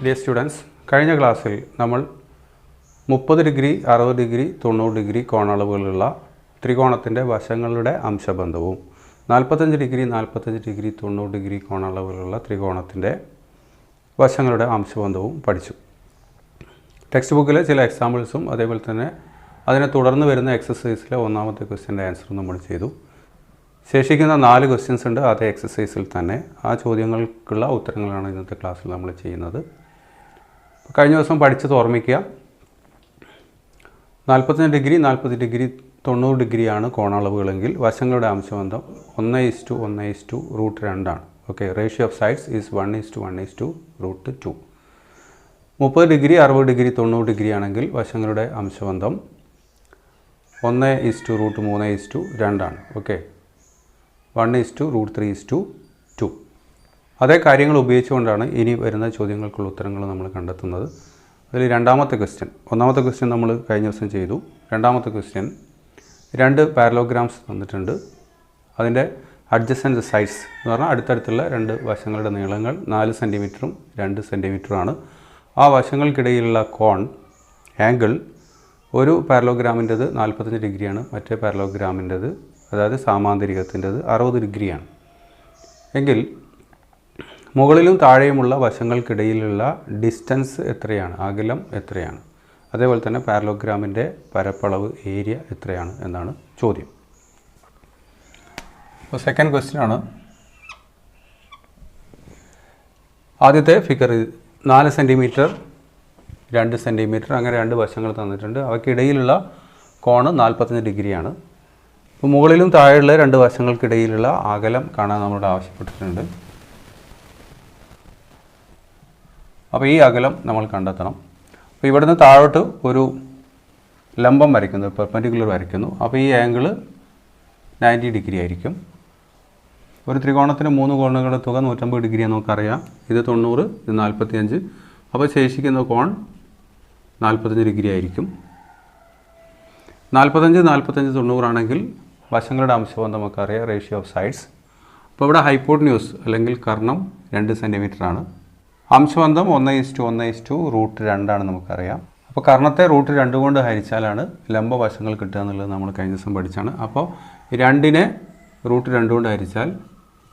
Dear students, കഴിഞ്ഞ ക്ലാസ്സിൽ നമ്മൾ 30 ഡിഗ്രി 60 ഡിഗ്രി 90 ഡിഗ്രി കോണളവുകളുള്ള ത്രികോണത്തിൻ്റെ വശങ്ങളുടെ അംശബന്ധവും 45 ഡിഗ്രി 45 ഡിഗ്രി 90 ഡിഗ്രി കോണളവുകളുള്ള ത്രികോണത്തിൻ്റെ വശങ്ങളുടെ അംശബന്ധവും പഠിച്ചു. ടെക്സ്റ്റ് ബുക്കിലെ ചില എക്സാമ്പിൾസും അതേപോലെ തന്നെ അതിനെ തുടർന്ന് വരുന്ന എക്സസൈസിലെ ഒന്നാമത്തെ ക്വസ്റ്റ്യൻ്റെ ആൻസറും നമ്മൾ ചെയ്തു. ശേഷിക്കുന്ന 4 ക്വസ്റ്റ്യൻസ് ഉണ്ട് അതേ എക്സസൈസിൽ തന്നെ. ആ ചോദ്യങ്ങൾക്കുള്ള ഉത്തരങ്ങളാണ് ഇന്നത്തെ ക്ലാസ്സിൽ നമ്മൾ ചെയ്യുന്നത്. കഴിഞ്ഞ ദിവസം പഠിച്ചത് ഓർമ്മിക്കുക. 45 ഡിഗ്രി 40 ഡിഗ്രി 90 ഡിഗ്രിയാണ് കോണളവുകളെങ്കിൽ വശങ്ങളുടെ അംശബന്ധം 1:1:√2 ആണ്. Okay, ratio of sides is 1:1:√2. 30 degree 60 degree 90 degree ആണെങ്കിൽ വശങ്ങളുടെ അംശബന്ധം 1:√3:2 ആണ്. ഓക്കെ, 1:√3:2. അതേ കാര്യങ്ങൾ ഉപയോഗിച്ചുകൊണ്ടാണ് ഇനി വരുന്ന ചോദ്യങ്ങൾക്കുള്ള ഉത്തരങ്ങൾ നമ്മൾ കണ്ടെത്തുന്നത്. അതിൽ രണ്ടാമത്തെ ക്വസ്റ്റ്യൻ, ഒന്നാമത്തെ ക്വസ്റ്റ്യൻ നമ്മൾ കഴിഞ്ഞ ദിവസം ചെയ്തു. രണ്ടാമത്തെ ക്വസ്റ്റ്യൻ 2 പാരലോഗ്രാംസ് തന്നിട്ടുണ്ട്. അതിൻ്റെ അഡ്ജസൻറ്റ് സൈഡ്സ് എന്ന് പറഞ്ഞാൽ അടുത്തടുത്തുള്ള 2 വശങ്ങളുടെ നീളങ്ങൾ 4 സെൻറ്റിമീറ്ററും 2 സെൻറ്റിമീറ്ററുമാണ്. ആ വശങ്ങൾക്കിടയിലുള്ള കോൺ ആംഗിൾ ഒരു പാരലോഗ്രാമിൻ്റെത് 45 ഡിഗ്രിയാണ്, മറ്റേ പാരലോഗ്രാമിൻ്റെത് അതായത് സാമാന്തരികത്തിൻ്റെത് 60 ഡിഗ്രിയാണ്. എങ്കിൽ മുകളിലും താഴെയുമുള്ള വശങ്ങൾക്കിടയിലുള്ള ഡിസ്റ്റൻസ് എത്രയാണ്, അകലം എത്രയാണ്, അതേപോലെ തന്നെ പാരലോഗ്രാമിൻ്റെ പരപ്പളവ് ഏരിയ എത്രയാണ് എന്നാണ് ചോദ്യം. അപ്പോൾ സെക്കൻഡ് ക്വസ്റ്റ്യൻ ആണ്. ആദ്യത്തെ ഫിഗർ 4 സെൻറ്റിമീറ്റർ 2 സെൻറ്റിമീറ്റർ അങ്ങനെ 2 വശങ്ങൾ തന്നിട്ടുണ്ട്. അവയ്ക്കിടയിലുള്ള കോണ് 45 ഡിഗ്രിയാണ്. അപ്പോൾ മുകളിലും താഴെയുള്ള 2 വശങ്ങൾക്കിടയിലുള്ള അകലം കാണാൻ നമ്മളോട് ആവശ്യപ്പെട്ടിട്ടുണ്ട്. അപ്പോൾ ഈ അകലം നമ്മൾ കണ്ടെത്തണം. അപ്പോൾ ഇവിടുന്ന് താഴോട്ട് ഒരു ലംബം വരയ്ക്കുന്നു, പെർപെൻഡിക്കുലർ വരയ്ക്കുന്നു. അപ്പോൾ ഈ ആംഗിൾ 90 ഡിഗ്രി ആയിരിക്കും. ഒരു ത്രികോണത്തിന് 3 കോണുകളുടെ തുക 150 ഡിഗ്രിയാണ് നമുക്കറിയാം. ഇത് 90, ഇത് 45. അപ്പോൾ ശേഷിക്കുന്ന കോൺ 45 ഡിഗ്രി ആയിരിക്കും. 45 90 ആണെങ്കിൽ വശങ്ങളുടെ അംശബന്ധം നമുക്കറിയാം, റേഷ്യോ ഓഫ് സൈഡ്സ്. അപ്പോൾ ഇവിടെ ഹൈപ്പോട്ടന്യൂസ് അല്ലെങ്കിൽ കർണം 2 സെൻറ്റിമീറ്റർ ആണ്. അംശബന്ധം 1:1:√2 ആണ് നമുക്കറിയാം. അപ്പോൾ കർണത്തെ √2 കൊണ്ട് ഹരിച്ചാലാണ് ലംബവശങ്ങൾ കിട്ടുക എന്നുള്ളത് നമ്മൾ കഴിഞ്ഞ ദിവസം പഠിച്ചാണ്. അപ്പോൾ 2നെ √2 കൊണ്ട് ഹരിച്ചാൽ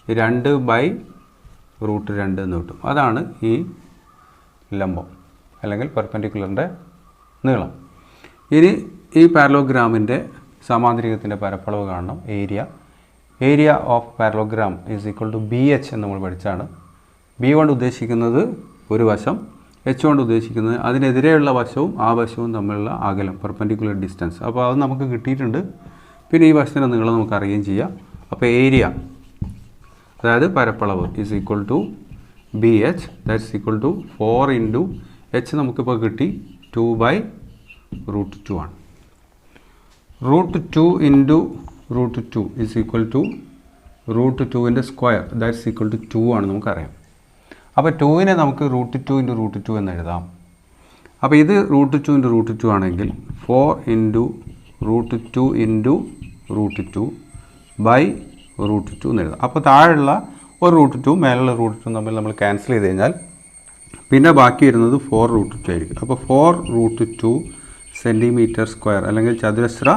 2/√2 എന്ന് കിട്ടും. അതാണ് ഈ ലംബം അല്ലെങ്കിൽ പെർപെൻഡിക്കുലറിൻ്റെ നീളം. ഇനി ഈ പാരലോഗ്രാമിൻ്റെ സമാന്തരികത്തിൻ്റെ പരപ്പളവ് കാണണം, area of parallelogram is equal to BH എന്ന് നമ്മൾ പഠിച്ചാണ്. B കൊണ്ട് ഉദ്ദേശിക്കുന്നത് ഒരു വശം, H കൊണ്ട് ഉദ്ദേശിക്കുന്നത് അതിനെതിരെയുള്ള വശവും ആ വശവും തമ്മിലുള്ള അകലം, പെർപെൻഡിക്കുലർ ഡിസ്റ്റൻസ്. അപ്പോൾ അത് നമുക്ക് കിട്ടിയിട്ടുണ്ട്. പിന്നെ ഈ വശത്തിൻ്റെ നീളം നമുക്ക് അറിയുകയും ചെയ്യാം. അപ്പോൾ ഏരിയ അതായത് പരപ്പളവ് is equal to BH, that's equal to 4 into H നമുക്കിപ്പോൾ കിട്ടി 2/√2 ആണ്. √2 ഇൻറ്റു √2 ഈസ് ഈക്വൽ ടു √2ൻ്റെ സ്ക്വയർ, ദാറ്റ്സ് ഈക്വൽ ടു 2 ആണ് നമുക്കറിയാം. അപ്പോൾ 2നെ നമുക്ക് √2 ഇൻറ്റു √2 എന്ന് എഴുതാം. അപ്പോൾ ഇത് √2 ഇൻറ്റു √2 ആണെങ്കിൽ 4 ഇൻറ്റു √2 ഇൻറ്റു √2 ബൈ √2 എന്ന് എഴുതാം. അപ്പോൾ താഴെയുള്ള ഒരു √2 മേലുള്ള √2 തമ്മിൽ നമ്മൾ ക്യാൻസൽ ചെയ്ത് കഴിഞ്ഞാൽ പിന്നെ ബാക്കി വരുന്നത് 4√2 ആയിരിക്കും. അപ്പോൾ 4√2 സെൻറ്റിമീറ്റർ സ്ക്വയർ അല്ലെങ്കിൽ ചതുരശ്ര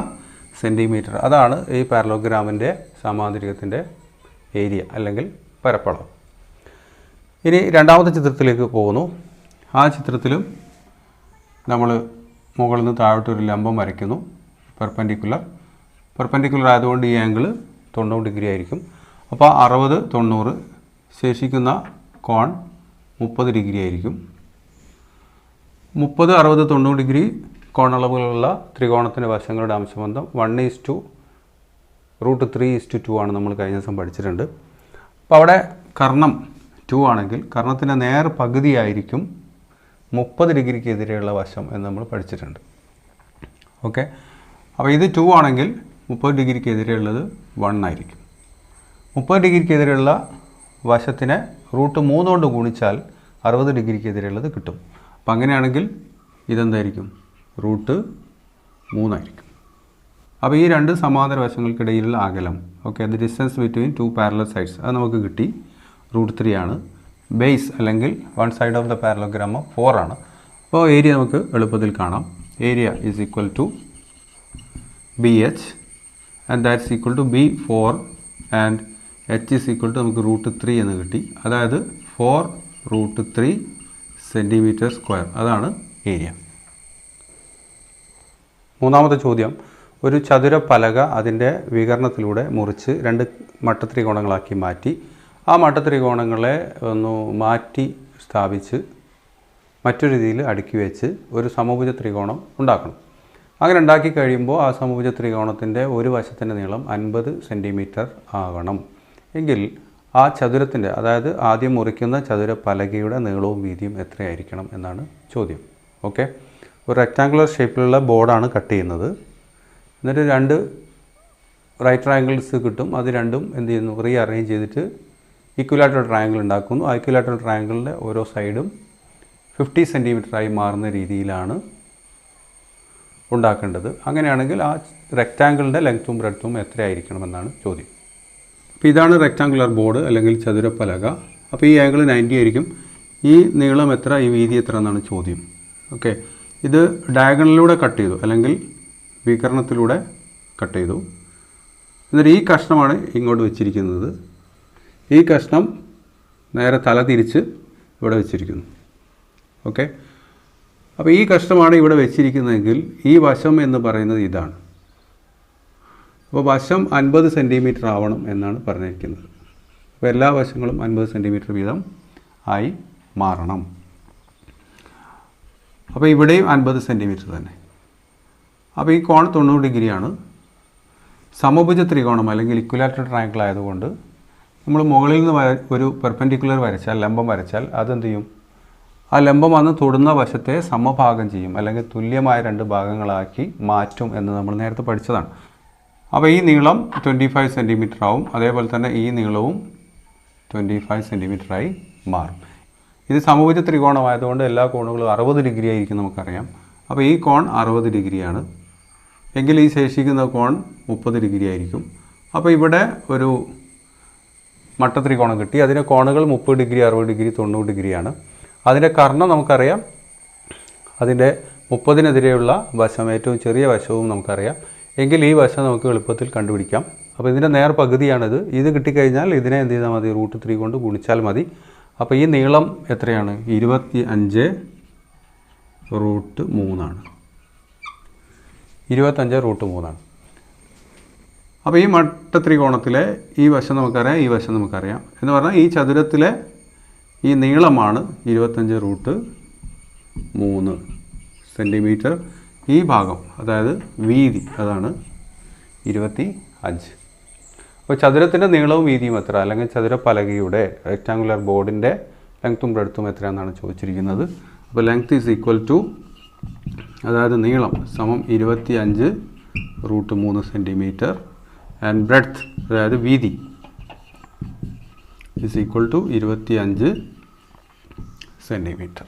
സെൻറ്റിമീറ്റർ, അതാണ് ഈ പാരലോഗ്രാമിൻ്റെ സമാന്തരികത്തിൻ്റെ ഏരിയ അല്ലെങ്കിൽ പരപ്പളവ്. ഇനി രണ്ടാമത്തെ ചിത്രത്തിലേക്ക് പോകുന്നു. ആ ചിത്രത്തിലും നമ്മൾ മുകളിൽ നിന്ന് താഴോട്ട് ഒരു ലംബം വരയ്ക്കുന്നു, പെർപെൻഡിക്കുലർ ആയതുകൊണ്ട് ഈ ആംഗിൾ 90 ഡിഗ്രി ആയിരിക്കും. അപ്പോൾ 60 90 ശേഷിക്കുന്ന കോൺ 30 ഡിഗ്രി ആയിരിക്കും. 30 60 90 ഡിഗ്രി കോണളവുകളുള്ള ത്രികോണത്തിൻ്റെ വശങ്ങളുടെ അംശബന്ധം 1:√3:2 ആണ് നമ്മൾ കഴിഞ്ഞ ദിവസം പഠിച്ചിട്ടുണ്ട്. അപ്പോൾ അവിടെ കർണം 2 ആണെങ്കിൽ കർണത്തിൻ്റെ നേർ പകുതിയായിരിക്കും 30 ഡിഗ്രിക്ക് എതിരെയുള്ള വശം എന്ന് നമ്മൾ പഠിച്ചിട്ടുണ്ട്. ഓക്കെ, അപ്പോൾ ഇത് 2 ആണെങ്കിൽ 30 ഡിഗ്രിക്ക് എതിരെയുള്ളത് 1 ആയിരിക്കും. 30 ഡിഗ്രിക്ക് എതിരെയുള്ള വശത്തിനെ √3 കൊണ്ട് ഗുണിച്ചാൽ 60 ഡിഗ്രിക്ക് എതിരെയുള്ളത് കിട്ടും. അപ്പോൾ അങ്ങനെയാണെങ്കിൽ ഇതെന്തായിരിക്കും, √3 ആയിരിക്കും. അപ്പോൾ ഈ 2 സമാന്തര വശങ്ങൾക്കിടയിലുള്ള അകലം, okay, the distance between 2 parallel sides, അത് നമുക്ക് കിട്ടി √3 ആണ്. ബേസ് അല്ലെങ്കിൽ one side of the parallelogram 4 ആണ്. അപ്പോൾ ഏരിയ നമുക്ക് എളുപ്പത്തിൽ കാണാം. Area is equal to BH and that's equal to B4 and H is equal to നമുക്ക് √3 എന്ന് കിട്ടി. അതായത് 4√3 സെൻറ്റിമീറ്റർ സ്ക്വയർ, അതാണ് ഏരിയ. മൂന്നാമത്തെ ചോദ്യം, ഒരു ചതുര പലക അതിൻ്റെ വികരണത്തിലൂടെ മുറിച്ച് 2 മട്ടത്രികോണങ്ങളാക്കി മാറ്റി ആ മട്ടത്രികോണങ്ങളെ ഒന്ന് മാറ്റി സ്ഥാപിച്ച് മറ്റൊരു രീതിയിൽ അടുക്കി വെച്ച് ഒരു സമഭുജ ത്രികോണം ഉണ്ടാക്കണം. അങ്ങനെ ഉണ്ടാക്കി കഴിയുമ്പോൾ ആ സമഭുജ ത്രികോണത്തിൻ്റെ ഒരു വശത്തിൻ്റെ നീളം 50 സെൻറ്റിമീറ്റർ ആകണം എങ്കിൽ ആ ചതുരത്തിൻ്റെ, അതായത് ആദ്യം മുറിക്കുന്ന ചതുര പലകയുടെ നീളവും വീതിയും എത്രയായിരിക്കണം എന്നാണ് ചോദ്യം. ഓക്കെ, ഒരു റെക്റ്റാങ്കുലർ ഷേപ്പിലുള്ള ബോർഡാണ് കട്ട് ചെയ്യുന്നത്. എന്നിട്ട് 2 റൈറ്റ് ട്രയാങ്കിൾസ് കിട്ടും. അത് രണ്ടും എന്ത് ചെയ്യുന്നു, റീ അറേഞ്ച് ചെയ്തിട്ട് ഇക്വിലാറ്ററൽ ട്രയാങ്കിൾ ഉണ്ടാക്കുന്നു. ആ ഇക്വിലാറ്ററൽ ട്രയാങ്കിളിൻ്റെ ഓരോ സൈഡും 50 സെൻറ്റിമീറ്ററായി മാറുന്ന രീതിയിലാണ് ഉണ്ടാക്കേണ്ടത്. അങ്ങനെയാണെങ്കിൽ ആ റെക്റ്റാങ്കിളിൻ്റെ ലെങ്ത്തും ബ്രെഡ്ത്തും എത്രയായിരിക്കണമെന്നാണ് ചോദ്യം. അപ്പോൾ ഇതാണ് റെക്റ്റാങ്കുലർ ബോർഡ് അല്ലെങ്കിൽ ചതുരപ്പലക. അപ്പോൾ ഈ ആംഗിൾ 90 ആയിരിക്കും. ഈ നീളം എത്ര, ഈ വീതി എത്ര എന്നാണ് ചോദ്യം. ഓക്കെ, ഇത് ഡയഗണലിലൂടെ കട്ട് ചെയ്തു അല്ലെങ്കിൽ വികരണത്തിലൂടെ കട്ട് ചെയ്തു. എന്നിട്ട് ഈ കഷ്ണമാണ് ഇങ്ങോട്ട് വെച്ചിരിക്കുന്നത്. ഈ കഷ്ണം നേരെ തല തിരിച്ച് ഇവിടെ വെച്ചിരിക്കുന്നു. ഓക്കെ, അപ്പോൾ ഈ കഷ്ണമാണ് ഇവിടെ വെച്ചിരിക്കുന്നതെങ്കിൽ ഈ വശം എന്ന് പറയുന്നത് ഇതാണ്. അപ്പോൾ വശം 50 സെൻറ്റിമീറ്റർ ആവണം എന്നാണ് പറഞ്ഞിരിക്കുന്നത്. അപ്പോൾ എല്ലാ വശങ്ങളും 50 സെൻറ്റിമീറ്റർ വീതം ആയി മാറണം. അപ്പോൾ ഇവിടെയും 50 സെൻറ്റിമീറ്റർ തന്നെ. അപ്പോൾ ഈ കോൺ 90 ഡിഗ്രിയാണ്. സമഭുജ ത്രികോണം അല്ലെങ്കിൽ ഇക്വിലാറ്ററൽ ട്രയാങ്കിൾ ആയതുകൊണ്ട് നമ്മൾ മുകളിൽ നിന്ന് ഒരു പെർപെൻഡിക്കുലർ വരച്ചാൽ, ലംബം വരച്ചാൽ അതെന്ത് ചെയ്യും, ആ ലംബം വന്ന് തൊടുന്ന വശത്തെ സമഭാഗം ചെയ്യും അല്ലെങ്കിൽ തുല്യമായ 2 ഭാഗങ്ങളാക്കി മാറ്റും എന്ന് നമ്മൾ നേരത്തെ പഠിച്ചതാണ്. അപ്പോൾ ഈ നീളം 25 സെൻറ്റിമീറ്റർ ആവും. അതേപോലെ തന്നെ ഈ നീളവും 25 സെൻറ്റിമീറ്ററായി മാറും. ഇത് സമഭുജ ത്രികോണമായതുകൊണ്ട് എല്ലാ കോണുകളും 60 ഡിഗ്രി ആയിരിക്കും നമുക്കറിയാം. അപ്പോൾ ഈ കോൺ 60 ഡിഗ്രിയാണ് എങ്കിൽ ഈ ശേഷിക്കുന്ന കോൺ 30 ഡിഗ്രി ആയിരിക്കും. അപ്പോൾ ഇവിടെ ഒരു മട്ടത്രികോണം കിട്ടി. അതിൻ്റെ കോണുകൾ 30 ഡിഗ്രി, 60 ഡിഗ്രി, 90 ഡിഗ്രിയാണ്. അതിൻ്റെ കർണം നമുക്കറിയാം. അതിൻ്റെ 30-നെതിരെയുള്ള വശം, ഏറ്റവും ചെറിയ വശവും നമുക്കറിയാം. എങ്കിൽ ഈ വശം നമുക്ക് എളുപ്പത്തിൽ കണ്ടുപിടിക്കാം. അപ്പോൾ ഇതിൻ്റെ നേർ പകുതിയാണിത്. ഇത് കിട്ടിക്കഴിഞ്ഞാൽ ഇതിനെ എന്ത് ചെയ്താൽ മതി, √3 കൊണ്ട് ഗുണിച്ചാൽ മതി. അപ്പോൾ ഈ നീളം എത്രയാണ്, 25√3 ആണ്. 25√3 ആണ്. അപ്പോൾ ഈ മട്ടത്രികോണത്തിലെ ഈ വശം നമുക്കറിയാം, ഈ വശം നമുക്കറിയാം. എന്ന് പറഞ്ഞാൽ ഈ ചതുരത്തിലെ ഈ നീളമാണ് 25√3 സെൻറ്റിമീറ്റർ. ഈ ഭാഗം, അതായത് വീതി, അതാണ് 25. അപ്പോൾ ചതുരത്തിൻ്റെ നീളവും വീതിയും എത്ര, അല്ലെങ്കിൽ ചതുരപ്പലകയുടെ റെക്റ്റാങ്കുലർ ബോർഡിൻ്റെ ലെങ്ത്തും ബ്രെഡ്ത്തും എത്രയാണെന്നാണ് ചോദിച്ചിരിക്കുന്നത്. അപ്പോൾ ലെങ്ത് ഈസ് ഈക്വൽ ടു, അതായത് നീളം സമം 25√3 സെൻറ്റിമീറ്റർ ആൻഡ് ബ്രെഡ്ത്ത്, അതായത് വീതി is equal to 25 centimetre.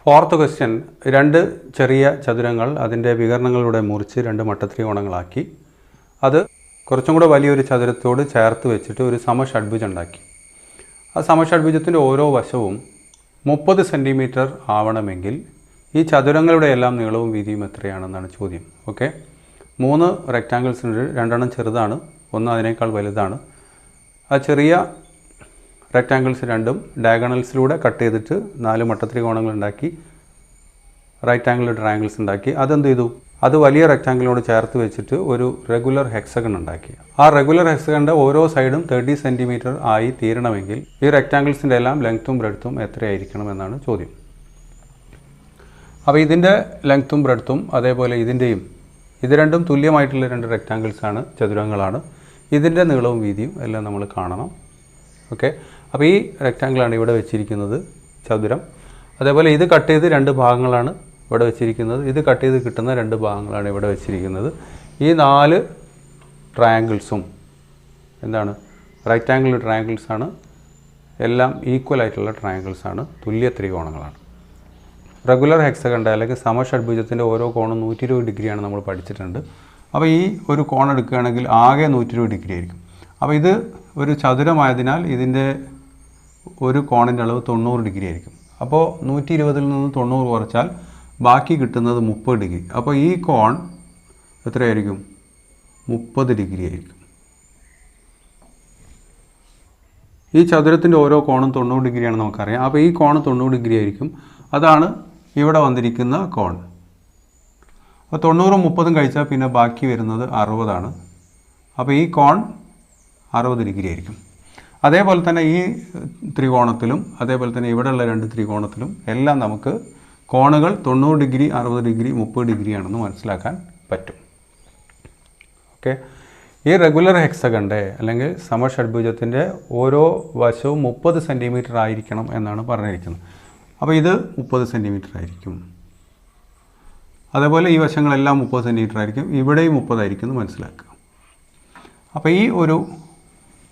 Fourth question, 2 ചെറിയ ചതുരങ്ങൾ അതിൻ്റെ വികരണങ്ങളിലൂടെ മുറിച്ച് 2 മട്ടത്രികോണങ്ങളാക്കി അത് കുറച്ചും കൂടെ വലിയൊരു ചതുരത്തോട് ചേർത്ത് വെച്ചിട്ട് ഒരു സമഷഡ്ഭുജം ഉണ്ടാക്കി. ആ സമഷഡ്ഭുജത്തിൻ്റെ ഓരോ വശവും 30 സെൻറ്റിമീറ്റർ ആവണമെങ്കിൽ ഈ ചതുരങ്ങളുടെ എല്ലാം നീളവും വീതിയും എത്രയാണെന്നാണ് ചോദ്യം. ഓക്കെ, 3 റെക്റ്റാങ്കിൾസ് ഉണ്ട്. 2 ചെറുതാണ്, 1 അതിനേക്കാൾ വലുതാണ്. ആ ചെറിയ റെക്റ്റാങ്കിൾസ് 2 ഡയഗണൽസിലൂടെ കട്ട് ചെയ്തിട്ട് 4 മട്ടത്രികോണങ്ങൾ ഉണ്ടാക്കി, റൈറ്റ് ആംഗിൾ ട്രയാങ്കിൾസ് ഉണ്ടാക്കി. അതെന്ത് ചെയ്തു, അത് വലിയ റെക്റ്റാങ്കിളിനോട് ചേർത്ത് വെച്ചിട്ട് ഒരു റെഗുലർ ഹെക്സഗൺ ഉണ്ടാക്കി. ആ റെഗുലർ ഹെക്സഗണിൻ്റെ ഓരോ സൈഡും 30 സെൻറ്റിമീറ്റർ ആയി തീരണമെങ്കിൽ ഈ റെക്റ്റാങ്കിൾസിൻ്റെ എല്ലാം ലെങ്ത്തും ബ്രെഡ്ത്തും എത്രയായിരിക്കണം എന്നാണ് ചോദ്യം. അപ്പോൾ ഇതിൻ്റെ ലെങ്ത്തും ബ്രെഡ്ത്തും അതേപോലെ ഇതിൻ്റെയും, ഇത് രണ്ടും തുല്യമായിട്ടുള്ള 2 റെക്റ്റാങ്കിൾസാണ്, ചതുരങ്ങളാണ്. ഇതിൻ്റെ നീളവും വീതിയും എല്ലാം നമ്മൾ കാണണം. ഓക്കെ, അപ്പോൾ ഈ റെക്റ്റാങ്കിളാണ് ഇവിടെ വെച്ചിരിക്കുന്നത്, ചതുരം. അതേപോലെ ഇത് കട്ട് ചെയ്ത് 2 ഭാഗങ്ങളാണ് ഇവിടെ വെച്ചിരിക്കുന്നത്. ഇത് കട്ട് ചെയ്ത് കിട്ടുന്ന 2 ഭാഗങ്ങളാണ് ഇവിടെ വെച്ചിരിക്കുന്നത്. ഈ 4 ട്രയാങ്കിൾസും എന്താണ്, റൈറ്റ് ആംഗിൾ ട്രയാങ്കിൾസാണ്. എല്ലാം ഈക്വൽ ആയിട്ടുള്ള ട്രയാങ്കിൾസാണ്, തുല്യ ത്രികോണങ്ങളാണ്. റെഗുലർ ഹെക്സഗണിൻ്റെ അല്ലെങ്കിൽ സമഷഡ്ഭുജത്തിൻ്റെ ഓരോ കോണും 120 ഡിഗ്രിയാണ് നമ്മൾ പഠിച്ചിട്ടുണ്ട്. അപ്പോൾ ഈ ഒരു കോൺ എടുക്കുകയാണെങ്കിൽ ആകെ 120 ഡിഗ്രി ആയിരിക്കും. അപ്പോൾ ഇത് ഒരു ചതുരമായതിനാൽ ഇതിൻ്റെ ഒരു കോണിൻ്റെ അളവ് 90 ഡിഗ്രി ആയിരിക്കും. അപ്പോൾ 120 നിന്ന് 90 കുറച്ചാൽ ബാക്കി കിട്ടുന്നത് 30 ഡിഗ്രി. അപ്പോൾ ഈ കോൺ എത്രയായിരിക്കും? 30 ഡിഗ്രി ആയിരിക്കും. ഈ ചതുരത്തിൻ്റെ ഓരോ കോണും 90 ഡിഗ്രിയാണെന്ന് നമുക്കറിയാം. അപ്പോൾ ഈ കോൺ 90 ഡിഗ്രി ആയിരിക്കും. അതാണ് ഇവിടെ വന്നിരിക്കുന്ന കോൺ. അപ്പോൾ 90ഉം 30ഉം കഴിച്ചാൽ പിന്നെ ബാക്കി വരുന്നത് 60ആണ്. അപ്പോൾ ഈ കോൺ 60 ഡിഗ്രി ആയിരിക്കും. അതേപോലെ തന്നെ ഈ ത്രികോണത്തിലും അതേപോലെ തന്നെ ഇവിടെയുള്ള 2 ത്രികോണത്തിലും എല്ലാം നമുക്ക് കോണുകൾ 90 ഡിഗ്രി, 60 ഡിഗ്രി, 30 ഡിഗ്രിയാണെന്ന് മനസ്സിലാക്കാൻ പറ്റും. ഓക്കെ. ഈ റെഗുലർ ഹെക്സഗണിൻ്റെ അല്ലെങ്കിൽ സമഷഡ്ഭുജത്തിൻ്റെ ഓരോ വശവും 30 സെൻറ്റിമീറ്റർ ആയിരിക്കണം എന്നാണ് പറഞ്ഞിരിക്കുന്നത്. അപ്പോൾ ഇത് 30 സെൻറ്റിമീറ്റർ ആയിരിക്കും. അതേപോലെ ഈ വശങ്ങളെല്ലാം 30 സെൻറ്റിമീറ്റർ ആയിരിക്കും. ഇവിടെയും 30 ആയിരിക്കും എന്ന് മനസ്സിലാക്കുക. അപ്പോൾ ഈ ഒരു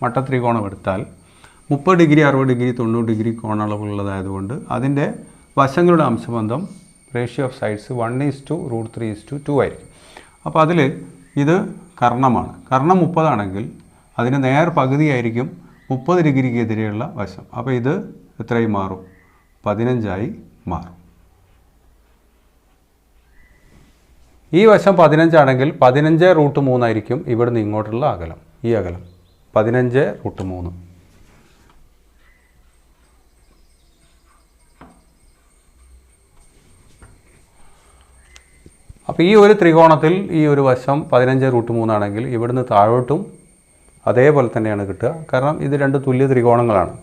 മട്ടത്രികോണം എടുത്താൽ 30 ഡിഗ്രി, 60 ഡിഗ്രി, 90 ഡിഗ്രി കോണളവുള്ളതായതുകൊണ്ട് അതിൻ്റെ വശങ്ങളുടെ അംശബന്ധം റേഷ്യോ ഓഫ് സൈഡ്സ് 1:√3:2 ആയിരിക്കും. അപ്പോൾ അതിൽ ഇത് കർണമാണ്. കർണം 30 ആണെങ്കിൽ അതിന് നേർ പകുതിയായിരിക്കും 30 ഡിഗ്രിക്ക് എതിരെയുള്ള വശം. അപ്പോൾ ഇത് എത്രയായി മാറും? 15ആയി മാറും. ഈ വശം 15 ആണെങ്കിൽ 15√3 ആയിരിക്കും ഇവിടുന്ന് ഇങ്ങോട്ടുള്ള അകലം. ഈ അകലം 15√3. അപ്പോൾ ഈ ഒരു ത്രികോണത്തിൽ ഈ ഒരു വശം 15√3 ആണെങ്കിൽ ഇവിടുന്ന് താഴോട്ടും അതേപോലെ തന്നെയാണ് കിട്ടുക. കാരണം ഇത് 2 തുല്യ ത്രികോണങ്ങളാണ്.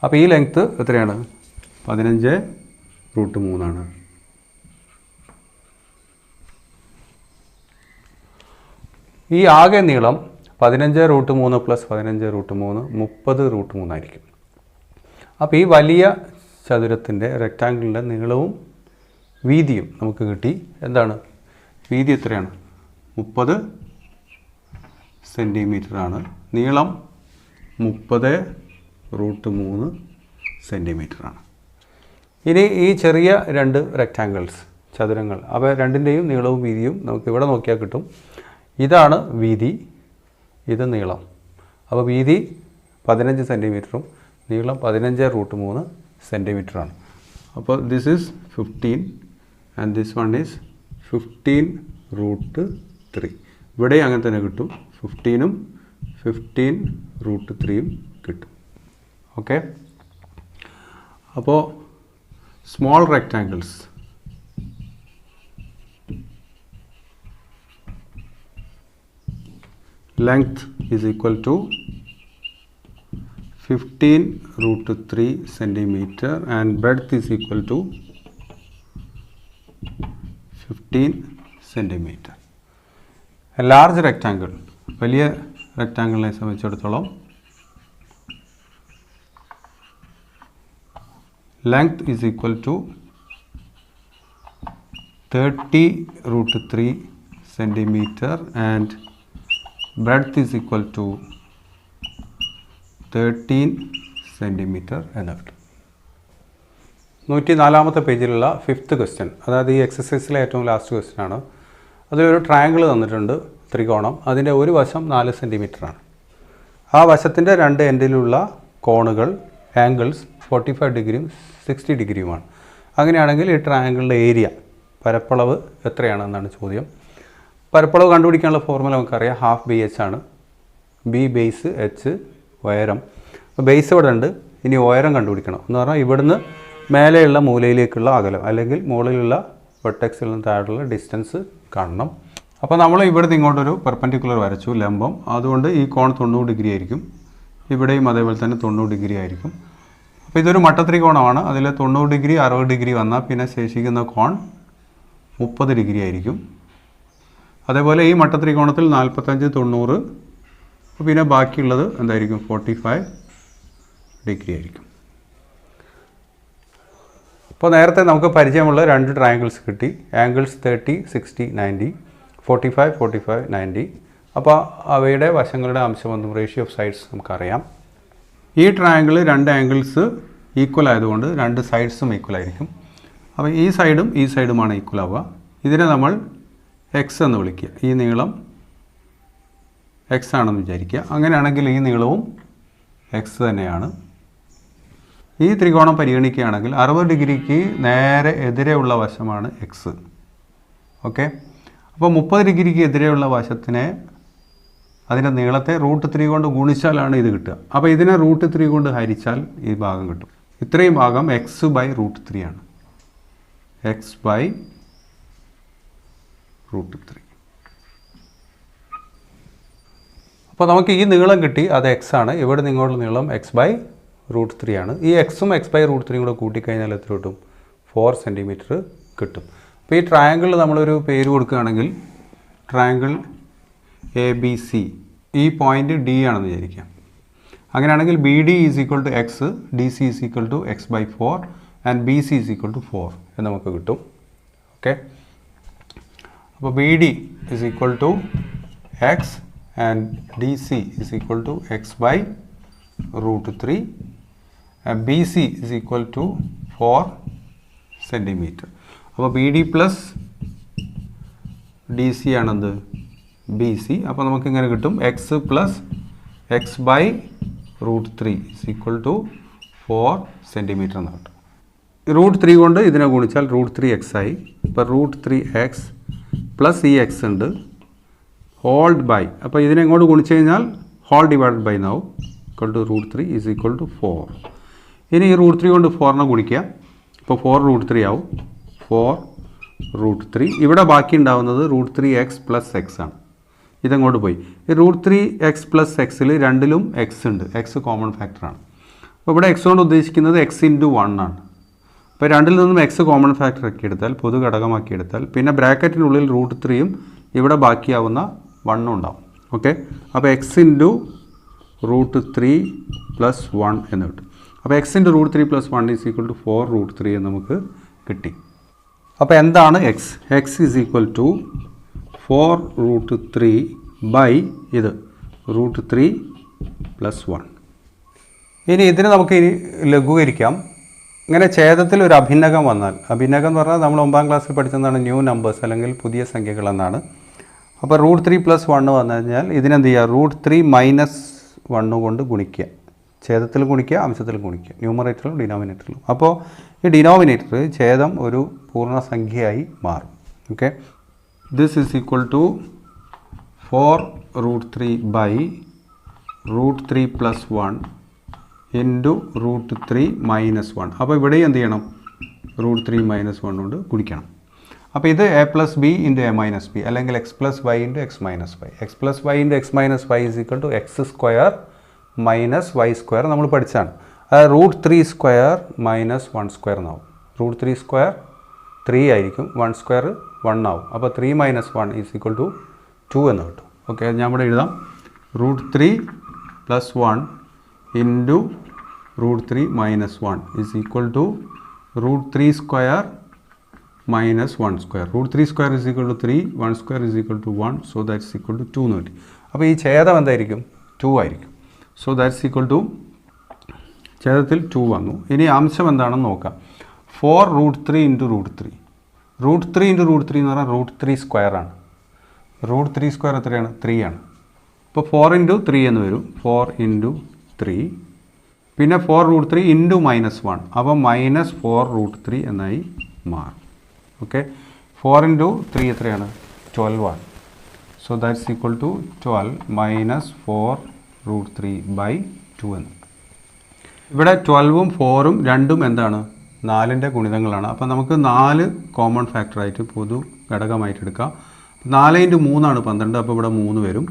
അപ്പോൾ ഈ ലെങ്ത്ത് എത്രയാണ്? 15√3 ആണ്. ഈ ആകെ നീളം 15√3 + 15√3 30√3 ആയിരിക്കും. അപ്പോൾ ഈ വലിയ ചതുരത്തിൻ്റെ റെക്റ്റാങ്കിളിൻ്റെ നീളവും വീതിയും നമുക്ക് കിട്ടി. എന്താണ് വീതി? എത്രയാണ്? 30 സെൻറ്റിമീറ്റർ ആണ്. നീളം 30√3 സെൻറ്റിമീറ്റർ ആണ്. ഇനി ഈ ചെറിയ 2 റെക്റ്റാങ്കിൾസ്, ചതുരങ്ങൾ, അവ രണ്ടിൻ്റെയും നീളവും വീതിയും നമുക്ക് ഇവിടെ നോക്കിയാൽ കിട്ടും. ഇതാണ് വീതി, ഇത് നീളം. അപ്പോൾ വീതി 15 സെൻറ്റിമീറ്ററും നീളം 15√3 സെൻറ്റിമീറ്ററാണ്. അപ്പോൾ this is 15 and this one is 15√3. ഇവിടെ അങ്ങനെ തന്നെ കിട്ടും. 15ഉം 15√3ഉം കിട്ടും. ഓക്കെ. അപ്പോൾ small rectangles length is equal to 15√3 centimeter and breadth is equal to 15 centimeter. A large rectangle, വലിയ റെക്റ്റാങ്കിളിനെ സംബന്ധിച്ചിടത്തോളം length is equal to 30√3 centimeter and breadth is equal to 13 centimeter എന്ന് കിട്ടും. 104-ാമത്തെ പേജിലുള്ള 5th ക്വസ്റ്റ്യൻ, അതായത് ഈ എക്സസൈസിലെ ഏറ്റവും ലാസ്റ്റ് ക്വസ്റ്റ്യൻ ആണ്. അതിലൊരു triangle തന്നിട്ടുണ്ട്, ത്രികോണം. അതിൻ്റെ ഒരു വശം 4 സെൻറ്റിമീറ്ററാണ്. ആ വശത്തിൻ്റെ 2 എൻഡിലുള്ള കോണുകൾ ആംഗിൾസ് 45 ഡിഗ്രിയും 60 ഡിഗ്രിയുമാണ്. അങ്ങനെയാണെങ്കിൽ ഈ ട്രയാങ്കിളിൻ്റെ ഏരിയ, പരപ്പളവ് എത്രയാണെന്നാണ് ചോദ്യം. പരപ്പളവ് കണ്ടുപിടിക്കാനുള്ള ഫോർമുല നമുക്കറിയാം. ½ ആണ്. ബി ബേസ്, എച്ച് ഉയരം. അപ്പോൾ ബേസ് ഇവിടെ ഉണ്ട്. ഇനി ഉയരം കണ്ടുപിടിക്കണം എന്ന് പറഞ്ഞാൽ ഇവിടുന്ന് മേലെയുള്ള മൂലയിലേക്കുള്ള അകലം, അല്ലെങ്കിൽ മുകളിലുള്ള വെർട്ടെക്സിൽ നിന്ന് താഴെയുള്ള ഡിസ്റ്റൻസ് കാണണം. അപ്പോൾ നമ്മൾ ഇവിടുന്ന് ഇങ്ങോട്ടൊരു പെർപെൻഡിക്കുലർ വരച്ചു, ലംബം. അതുകൊണ്ട് ഈ കോൺ 90 ഡിഗ്രി ആയിരിക്കും. ഇവിടെയും അതേപോലെ തന്നെ 90 ഡിഗ്രി ആയിരിക്കും. അപ്പോൾ ഇതൊരു മട്ടത്രികോണമാണ്. അതിൽ 90 ഡിഗ്രി 60 ഡിഗ്രി വന്നാൽ പിന്നെ ശേഷിക്കുന്ന കോൺ 30 ഡിഗ്രി ആയിരിക്കും. അതേപോലെ ഈ മട്ടത്രികോണത്തിൽ 45, 90, പിന്നെ ബാക്കിയുള്ളത് എന്തായിരിക്കും? 45 ഡിഗ്രി ആയിരിക്കും. അപ്പോൾ നേരത്തെ നമുക്ക് പരിചയമുള്ള 2 ട്രയാങ്കിൾസ് കിട്ടി. ആംഗിൾസ് 30, 60, 90, 45, 45, 90. അപ്പോൾ അവയുടെ വശങ്ങളുടെ അംശബന്ധം, റേഷ്യോ ഓഫ് സൈഡ്സ് നമുക്കറിയാം. ഈ ട്രയാങ്കിൾ 2 ആംഗിൾസ് ഈക്വൽ ആയതുകൊണ്ട് 2 സൈഡ്സും ഈക്വൽ ആയിരിക്കും. അപ്പോൾ ഈ സൈഡും ഈ സൈഡുമാണ് ഈക്വൽ ആവുക. ഇതിനെ നമ്മൾ എക്സ് എന്ന് വിളിക്കുക. ഈ നീളം എക്സ് ആണെന്ന് വിചാരിക്കുക. അങ്ങനെയാണെങ്കിൽ ഈ നീളവും എക്സ് തന്നെയാണ്. ഈ ത്രികോണം പരിഗണിക്കുകയാണെങ്കിൽ 60 ഡിഗ്രിക്ക് നേരെ എതിരെയുള്ള വശമാണ് എക്സ്. ഓക്കെ, അപ്പോൾ 30 ഡിഗ്രിക്ക് എതിരെയുള്ള വശത്തിനെ അതിൻ്റെ നീളത്തെ √3 കൊണ്ട് ഗുണിച്ചാലാണ് ഇത് കിട്ടുക. അപ്പോൾ ഇതിനെ √3 കൊണ്ട് ഹരിച്ചാൽ ഈ ഭാഗം കിട്ടും. ഇത്രയും ഭാഗം x/√3 ആണ്. x/√3. അപ്പോൾ നമുക്ക് ഈ നീളം കിട്ടി, അത് x ആണ്. ഇവിടെ നിങ്ങളുടെ നീളം x/√3 ആണ്. ഈ x-ഉം x/√3 കൂടെ കൂട്ടിക്കഴിഞ്ഞാൽ എത്ര കിട്ടും? 4 സെൻറ്റിമീറ്റർ കിട്ടും. അപ്പോൾ ഈ ട്രയാങ്കിളിൽ നമ്മളൊരു പേര് കൊടുക്കുകയാണെങ്കിൽ ട്രയാങ്കിൾ ABC, ഈ പോയിൻ്റ് D ആണെന്ന് വിചാരിക്കാം. അങ്ങനെയാണെങ്കിൽ BD = x, DC = x/4 and BC = 4 എന്ന് നമുക്ക് കിട്ടും. ഓക്കെ, അപ്പോൾ BD = x and DC = x/√3 and BC = 4 centimetre. അപ്പോൾ BD പ്ലസ് DC ആണെന്ത്? BC. അപ്പോൾ നമുക്കിങ്ങനെ കിട്ടും x + x/√3 = 4 സെൻറ്റിമീറ്റർ എന്ന് കിട്ടും. √3 കൊണ്ട് ഇതിനെ ഗുണിച്ചാൽ √3x ആയി. ഇപ്പോൾ √3x പ്ലസ് ഈ x ഉണ്ട് ഹോൾഡ് ബൈ, അപ്പോൾ ഇതിനെ ഇങ്ങോട്ട് ഗുണിച്ച് കഴിഞ്ഞാൽ ഹോൾ ഡിവൈഡഡ് ബൈ നാവും √3 = 4. ഇനി ഈ √3 കൊണ്ട് 4നെ ഗുണിക്കുക. അപ്പോൾ 4√3 ആവും. 4√3. ഇവിടെ ബാക്കി ഉണ്ടാവുന്നത് √3x + x ആണ്. ഇതങ്ങോട്ട് പോയി. ഈ √3x + x-ൽ രണ്ടിലും x ഉണ്ട്. x കോമൺ ഫാക്ടറാണ്. അപ്പോൾ ഇവിടെ x കൊണ്ട് ഉദ്ദേശിക്കുന്നത് x × 1 ആണ്. അപ്പോൾ രണ്ടിൽ നിന്നും x കോമൺ ഫാക്ടർ ആക്കി എടുത്താൽ, പൊതു ഘടകമാക്കി എടുത്താൽ, പിന്നെ ബ്രാക്കറ്റിനുള്ളിൽ √3യും ഇവിടെ ബാക്കിയാവുന്ന 1 ഉണ്ടാവും. ഓക്കെ, അപ്പോൾ x × √3 + 1 എന്ന് കിട്ടും. അപ്പോൾ x × √3 + 1 = 4√3 എന്ന് നമുക്ക് കിട്ടി. അപ്പോൾ എന്താണ് x? x = 4√3 ബൈ ഇത് √3 + 1. ഇനി ഇതിനെ നമുക്ക് ലഘൂകരിക്കാം. ഇങ്ങനെ ഛേദത്തിൽ ഒരു അഭിന്നകം വന്നാൽ, അഭിന്നകം എന്ന് പറഞ്ഞാൽ നമ്മൾ 9ാം ക്ലാസ്സിൽ പഠിച്ചതാണ് ന്യൂ നമ്പേഴ്സ് അല്ലെങ്കിൽ പുതിയ സംഖ്യകൾ എന്നാണ്. അപ്പോൾ √3 + 1 വന്നു കഴിഞ്ഞാൽ ഇതിനെന്ത് ചെയ്യുക? √3 - 1 കൊണ്ട് ഗുണിക്കുക. ഛേദത്തിൽ ഗുണിക്കുക, അംശത്തിൽ ഗുണിക്കുക, ന്യൂമറേറ്ററിലും ഡിനോമിനേറ്ററിലും. അപ്പോൾ ഈ ഡിനോമിനേറ്റർ ഛേദം ഒരു പൂർണ്ണസംഖ്യയായി മാറും. Okay, this = 4√3 by √3 + 1 into √3 - 1. അപ്പോൾ ഇവിടെ എന്ത് ചെയ്യണം? √3 - 1 കൊണ്ട് ഗുണിക്കണം. അപ്പോൾ ഇത് a + b × a - b അല്ലെങ്കിൽ x + y × x - y. x + y × x - y = x² - y² നമ്മൾ പഠിച്ചാണ്. അത് √3² - 1² എന്നാവും. √3² 3 ആയിരിക്കും, 1² 1 ആവും. അപ്പോൾ 3 - 1 = 2 എന്ന് കിട്ടും. ഓക്കെ, ഞാൻ ഇവിടെ എഴുതാം. √3 + 1 into √3 - 1 = √3² - 1². √3² = 3, 1² = 1, so that's equal to 2 എന്ന് കിട്ടി. അപ്പോൾ ഈ ഛേദം എന്തായിരിക്കും? 2 ആയിരിക്കും. സോ ദാറ്റ്സ് ഈക്വൽ ടു, ഛേദത്തിൽ 2 വന്നു. ഇനി അംശം എന്താണെന്ന് നോക്കാം. 4√3 × √3. √3 × √3 എന്ന് പറഞ്ഞാൽ √3² ആണ്. √3² എത്രയാണ്? 3 ആണ്. അപ്പോൾ 4 × 3 എന്ന് വരും. 4 × 3. പിന്നെ 4√3 × -1. അപ്പോൾ -4√3 എന്നായി മാറും. ഓക്കെ, 4 × 3 എത്രയാണ്? 12 ആണ്. സോ ദാറ്റ്സ് ഈക്വൽ ടു 12 - 4√3/2 എന്ന്. ഇവിടെ 12ഉം 4ഉം രണ്ടും എന്താണ്? 4ൻ്റെ ഗുണിതങ്ങളാണ്. അപ്പോൾ നമുക്ക് 4 കോമൺ ഫാക്ടറായിട്ട് പൊതു ഘടകമായിട്ട് എടുക്കാം. 4 × 3 ആണ് 12. അപ്പോൾ ഇവിടെ 3 വരും.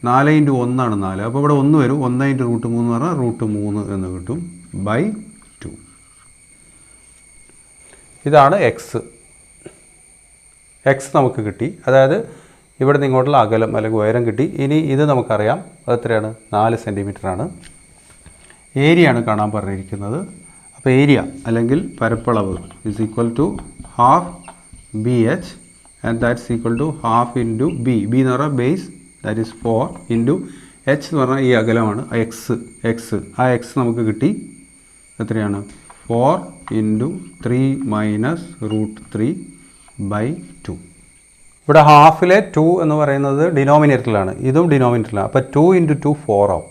4 × 1 ആണ് 4. അപ്പോൾ ഇവിടെ 1 വരും. 1 × √3 എന്ന് പറഞ്ഞാൽ √3 എന്ന് കിട്ടും /2. ഇതാണ് x നമുക്ക് കിട്ടി. അതായത് ഇവിടെ നിന്ന് ഇങ്ങോട്ടുള്ള അകലം അല്ലെങ്കിൽ ഉയരം കിട്ടി. ഇനി ഇത് നമുക്കറിയാം, അത് എത്രയാണ്? 4 സെൻറ്റിമീറ്റർ ആണ്. ഏരിയയാണ് കാണാൻ പറഞ്ഞിരിക്കുന്നത്. അപ്പോൾ ഏരിയ അല്ലെങ്കിൽ പരപ്പളവ് = ½ BH and that's equal to ½ into B. B എന്ന് പറഞ്ഞാൽ base, that is 4 into H എന്ന് പറഞ്ഞാൽ ഈ അകലമാണ് x. ആ x നമുക്ക് കിട്ടി. എത്രയാണ്? 4 × 3 - √3/2. ഇവിടെ ഹാഫിലെ 2 എന്ന് പറയുന്നത് ഡിനോമിനേറ്ററിലാണ്, ഇതും ഡിനോമിനേറ്ററിലാണ്. അപ്പോൾ 2 × 2 4 ആവും.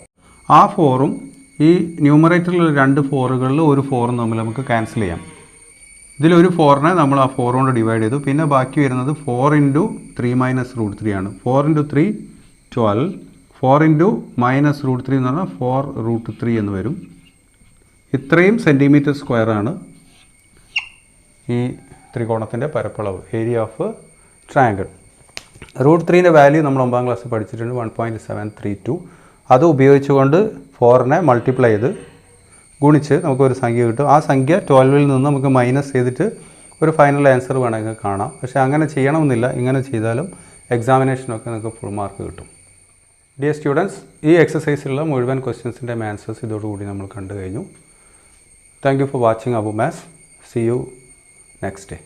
ആ 4ഉം ഈ ന്യൂമറേറ്ററിലുള്ള 2 4കളിൽ ഒരു 4 തമ്മിൽ നമുക്ക് ക്യാൻസൽ ചെയ്യാം. ഇതിലൊരു 4നെ നമ്മൾ ആ 4 കൊണ്ട് ഡിവൈഡ് ചെയ്തു. പിന്നെ ബാക്കി വരുന്നത് 4 × 3 - √3 ആണ്. 4 × 3 12. 4 × -√3 എന്ന് പറഞ്ഞാൽ 4√3 എന്ന് വരും. ഇത്രയും സെൻറ്റിമീറ്റർ സ്ക്വയറാണ് ഈ ത്രികോണത്തിൻ്റെ പരപ്പളവ്, ഏരിയ ഓഫ് ട്രയാങ്കിൾ. √3ൻ്റെ വാല്യൂ നമ്മൾ 9ാം ക്ലാസ്സിൽ പഠിച്ചിട്ടുണ്ട്, 1.732. അത് ഉപയോഗിച്ചുകൊണ്ട് 4നെ മൾട്ടിപ്ലൈ ചെയ്ത് ഗുണിച്ച് നമുക്കൊരു സംഖ്യ കിട്ടും. ആ സംഖ്യ 12ൽ നിന്ന് നമുക്ക് മൈനസ് ചെയ്തിട്ട് ഒരു ഫൈനൽ ആൻസർ വേണമെങ്കിൽ കാണാം. പക്ഷേ അങ്ങനെ ചെയ്യണമെന്നില്ല. ഇങ്ങനെ ചെയ്താലും എക്സാമിനേഷനൊക്കെ നിങ്ങൾക്ക് ഫുൾ മാർക്ക് കിട്ടും. ഡിയർ സ്റ്റുഡൻസ്, ഈ എക്സസൈസിലുള്ള മുഴുവൻ ക്വസ്റ്റ്യൻസിൻ്റെ ആൻസേഴ്സ് ഇതോടുകൂടി നമ്മൾ കണ്ടു കഴിഞ്ഞു. Thank you for watching Abu maths. See you next day.